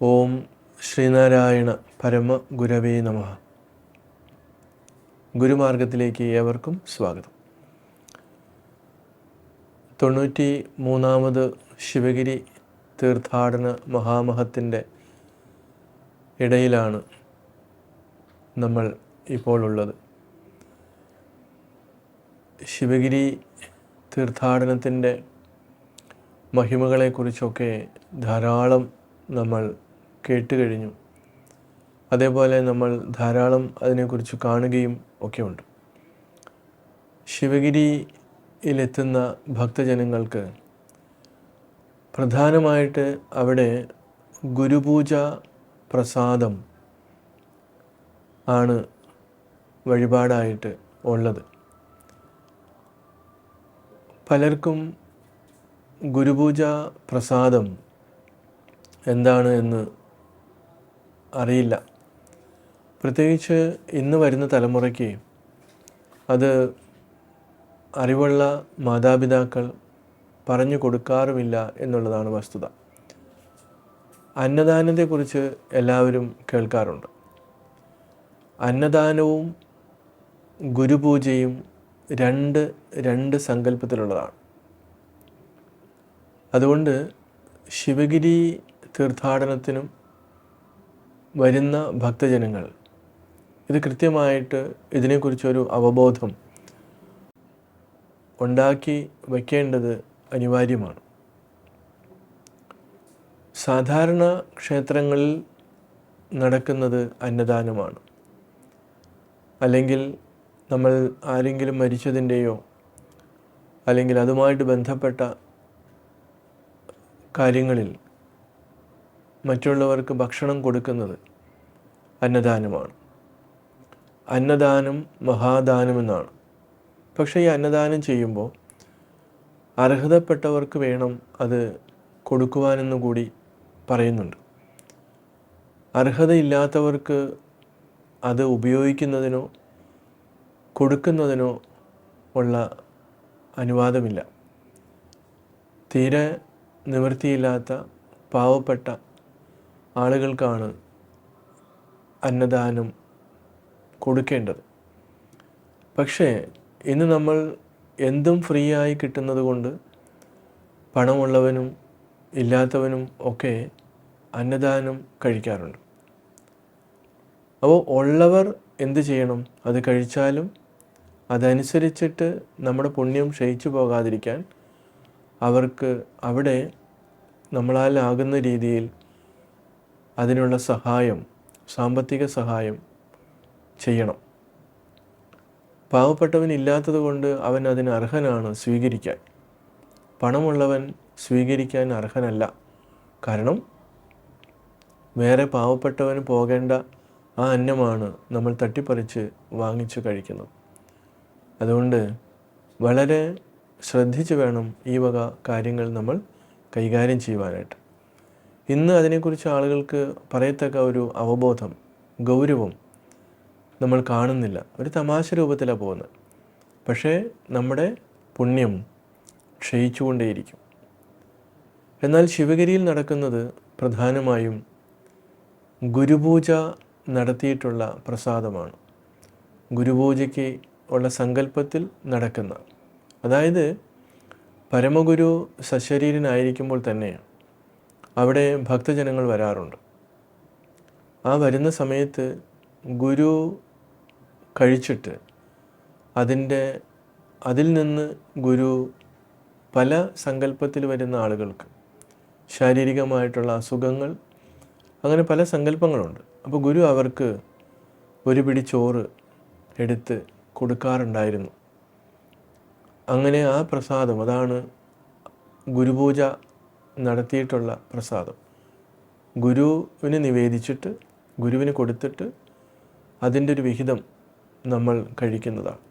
ഓം ശ്രീനാരായണ പരമ ഗുരവേ നമഃ. ഗുരുമാർഗത്തിലേക്ക് ഏവർക്കും സ്വാഗതം. 93ാമത് ശിവഗിരി തീർത്ഥാടന മഹാമഹത്തിൻ്റെ ഇടയിലാണ് നമ്മൾ ഇപ്പോൾ ഉള്ളത്. ശിവഗിരി തീർത്ഥാടനത്തിൻ്റെ മഹിമകളെക്കുറിച്ചൊക്കെ ധാരാളം നമ്മൾ കേട്ടുകഴിഞ്ഞു. അതേപോലെ നമ്മൾ ധാരാളം അതിനെക്കുറിച്ച് കാണുകയും ഒക്കെയുണ്ട്. ശിവഗിരിയിലെത്തുന്ന ഭക്തജനങ്ങൾക്ക് പ്രധാനമായിട്ട് അവിടെ ഗുരുപൂജ പ്രസാദം ആണ് വഴിപാടായിട്ട് ഉള്ളത്. പലർക്കും ഗുരുപൂജ പ്രസാദം എന്താണ് എന്ന് അറിയില്ല. പ്രത്യേകിച്ച് ഇന്ന് വരുന്ന തലമുറയ്ക്ക് അത് അറിവുള്ള മാതാപിതാക്കൾ പറഞ്ഞു കൊടുക്കാറുമില്ല എന്നുള്ളതാണ് വസ്തുത. അന്നദാനത്തെക്കുറിച്ച് എല്ലാവരും കേൾക്കാറുണ്ട്. അന്നദാനവും ഗുരുപൂജയും രണ്ട് സങ്കല്പത്തിലുള്ളതാണ്. അതുകൊണ്ട് ശിവഗിരി തീർത്ഥാടനത്തിനും വരുന്ന ഭക്തജനങ്ങൾ ഇത് കൃത്യമായിട്ട് ഇതിനെക്കുറിച്ചൊരു അവബോധം ഉണ്ടാക്കി വയ്ക്കേണ്ടത് അനിവാര്യമാണ്. സാധാരണ ക്ഷേത്രങ്ങളിൽ നടക്കുന്നത് അന്നദാനമാണ്. അല്ലെങ്കിൽ നമ്മൾ ആരെങ്കിലും മരിച്ചതിൻ്റെയോ അല്ലെങ്കിൽ അതുമായിട്ട് ബന്ധപ്പെട്ട കാര്യങ്ങളിൽ മറ്റുള്ളവർക്ക് ഭക്ഷണം കൊടുക്കുന്നത് അന്നദാനമാണ്. അന്നദാനം മഹാദാനമെന്നാണ്. പക്ഷേ ഈ അന്നദാനം ചെയ്യുമ്പോൾ അർഹതപ്പെട്ടവർക്ക് വേണം അത് കൊടുക്കുവാനെന്ന് കൂടി പറയുന്നുണ്ട്. അർഹതയില്ലാത്തവർക്ക് അത് ഉപയോഗിക്കുന്നതിനോ കൊടുക്കുന്നതിനോ ഉള്ള അനുവാദമില്ല. തീരെ നിവൃത്തിയില്ലാത്ത പാവപ്പെട്ട ആളുകൾക്കാണ് അന്നദാനം കൊടുക്കേണ്ടത്. പക്ഷേ ഇന്ന് നമ്മൾ എന്തും ഫ്രീ ആയി കിട്ടുന്നത് കൊണ്ട് പണമുള്ളവനും ഇല്ലാത്തവനും ഒക്കെ അന്നദാനം കഴിക്കാറുണ്ട്. അപ്പോൾ ഉള്ളവർ എന്ത് ചെയ്യണം? അത് കഴിച്ചാലും അതനുസരിച്ചിട്ട് നമ്മുടെ പുണ്യം ക്ഷയിച്ചു പോകാതിരിക്കാൻ അവർക്ക് അവിടെ നമ്മളാലാകുന്ന രീതിയിൽ അതിനുള്ള സഹായം, സാമ്പത്തിക സഹായം ചെയ്യണം. പാവപ്പെട്ടവൻ ഇല്ലാത്തത് കൊണ്ട് അവൻ അതിന് അർഹനാണ് സ്വീകരിക്കാൻ. പണമുള്ളവൻ സ്വീകരിക്കാൻ അർഹനല്ല. കാരണം വേറെ പാവപ്പെട്ടവന് പോകേണ്ട ആ അന്നമാണ് നമ്മൾ തട്ടിപ്പറിച്ച് വാങ്ങിച്ച് കഴിക്കുന്നത്. അതുകൊണ്ട് വളരെ ശ്രദ്ധിച്ച് വേണം ഈ വക കാര്യങ്ങൾ നമ്മൾ കൈകാര്യം ചെയ്യുവാനായിട്ട്. ഇന്ന് അതിനെക്കുറിച്ച് ആളുകൾക്ക് പറയത്തക്ക ഒരു അവബോധം, ഗൗരവം നമ്മൾ കാണുന്നില്ല. ഒരു തമാശ രൂപത്തിലാണ് പോകുന്നത്. പക്ഷേ നമ്മുടെ പുണ്യം ക്ഷയിച്ചുകൊണ്ടേയിരിക്കും. എന്നാൽ ശിവഗിരിയിൽ നടക്കുന്നത് പ്രധാനമായും ഗുരുപൂജ നടത്തിയിട്ടുള്ള പ്രസാദമാണ്. ഗുരുപൂജയ്ക്ക് ഉള്ള സങ്കല്പത്തിൽ നടക്കുന്ന, അതായത് പരമഗുരു സശരീരനായിരിക്കുമ്പോൾ തന്നെ അവിടെ ഭക്തജനങ്ങൾ വരാറുണ്ട്. ആ വരുന്ന സമയത്ത് ഗുരു കഴിച്ചിട്ട് അതിൽ നിന്ന് ഗുരു പല സങ്കല്പത്തിൽ വരുന്ന ആളുകൾക്ക് ശാരീരികമായിട്ടുള്ള അസുഖങ്ങൾ, അങ്ങനെ പല സങ്കല്പങ്ങളുണ്ട്. അപ്പോൾ ഗുരു അവർക്ക് ഒരു പിടി ചോറ് എടുത്ത് കൊടുക്കാറുണ്ടായിരുന്നു. അങ്ങനെ ആ പ്രസാദം, അതാണ് ഗുരുപൂജ നടത്തിയിട്ടുള്ള പ്രസാദം. ഗുരുവിന് നിവേദിച്ചിട്ട് ഗുരുവിന് കൊടുത്തിട്ട് അതിൻ്റെ ഒരു വിഹിതം നമ്മൾ കഴിക്കുന്നതാണ്.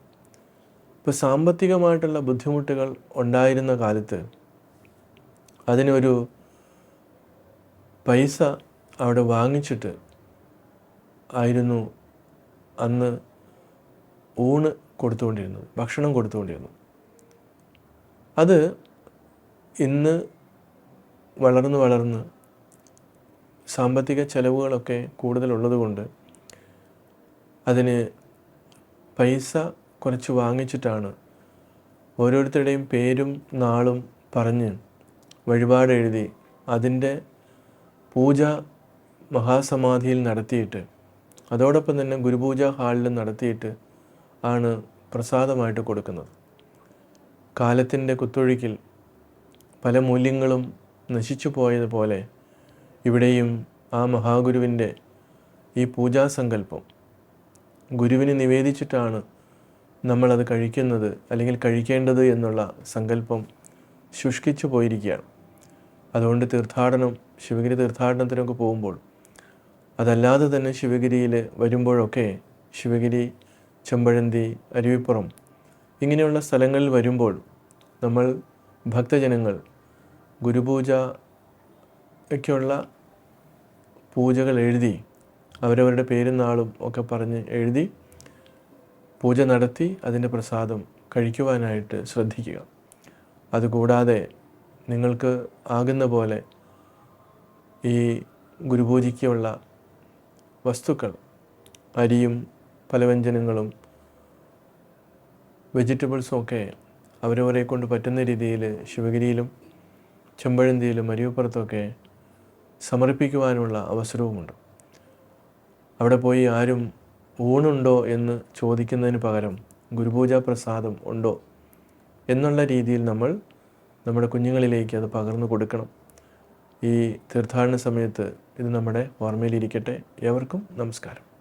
ഇപ്പോൾ സാമ്പത്തികമായിട്ടുള്ള ബുദ്ധിമുട്ടുകൾ ഉണ്ടായിരുന്ന കാലത്ത് അതിനൊരു പൈസ അവിടെ വാങ്ങിച്ചിട്ട് ആയിരുന്നു അന്ന് ഊണ് കൊടുത്തുകൊണ്ടിരുന്നത്, ഭക്ഷണം കൊടുത്തുകൊണ്ടിരുന്നത്. അത് ഇന്ന് വളർന്ന് സാമ്പത്തിക ചെലവുകളൊക്കെ കൂടുതലുള്ളതുകൊണ്ട് അതിന് പൈസ കുറച്ച് വാങ്ങിച്ചിട്ടാണ് ഓരോരുത്തരുടെയും പേരും നാളും പറഞ്ഞ് വഴിപാട് എഴുതി അതിൻ്റെ പൂജ മഹാസമാധിയിൽ നടത്തിയിട്ട് അതോടൊപ്പം തന്നെ ഗുരുപൂജ ഹാളിൽ നടത്തിയിട്ട് ആണ് പ്രസാദമായിട്ട് കൊടുക്കുന്നത്. കാലത്തിൻ്റെ കുത്തൊഴുക്കിൽ പല മൂല്യങ്ങളും നശിച്ചു പോയതുപോലെ ഇവിടെയും ആ മഹാഗുരുവിൻ്റെ ഈ പൂജാസങ്കല്പം ഗുരുവിന് നിവേദിച്ചിട്ടാണ് നമ്മളത് കഴിക്കുന്നത് അല്ലെങ്കിൽ കഴിക്കേണ്ടത് എന്നുള്ള സങ്കല്പം ശുഷ്കിച്ചു പോയിരിക്കുകയാണ്. അതുകൊണ്ട് തീർത്ഥാടനം, ശിവഗിരി തീർത്ഥാടനത്തിനൊക്കെ പോകുമ്പോൾ, അതല്ലാതെ തന്നെ ശിവഗിരിയിൽ വരുമ്പോഴൊക്കെ, ശിവഗിരി, ചെമ്പഴന്തി, അരുവിപ്പുറം ഇങ്ങനെയുള്ള സ്ഥലങ്ങളിൽ വരുമ്പോൾ നമ്മൾ ഭക്തജനങ്ങൾ ഗുരുപൂജയ്ക്കുള്ള പൂജകൾ എഴുതി അവരവരുടെ പേരും നാളും ഒക്കെ പറഞ്ഞ് എഴുതി പൂജ നടത്തി അതിൻ്റെ പ്രസാദം കഴിക്കുവാനായിട്ട് ശ്രദ്ധിക്കുക. അതുകൂടാതെ നിങ്ങൾക്ക് ആകുന്ന പോലെ ഈ ഗുരുപൂജയ്ക്കുള്ള വസ്തുക്കൾ, അരിയും പലവ്യഞ്ജനങ്ങളും വെജിറ്റബിൾസും ഒക്കെ അവരവരെ കൊണ്ട് പറ്റുന്ന രീതിയിൽ ശിവഗിരിയിലും ചെമ്പഴന്തിയിലും അരുവിപ്പുറത്തൊക്കെ സമർപ്പിക്കുവാനുള്ള അവസരവുമുണ്ട്. അവിടെ പോയി ആരും ഊണുണ്ടോ എന്ന് ചോദിക്കുന്നതിന് പകരം ഗുരുപൂജാ പ്രസാദം ഉണ്ടോ എന്നുള്ള രീതിയിൽ നമ്മൾ നമ്മുടെ കുഞ്ഞുങ്ങളിലേക്ക് അത് പകർന്നു കൊടുക്കണം. ഈ തീർത്ഥാടന സമയത്ത് ഇത് നമ്മുടെ ഓർമ്മയിലിരിക്കട്ടെ. ഏവർക്കും നമസ്കാരം.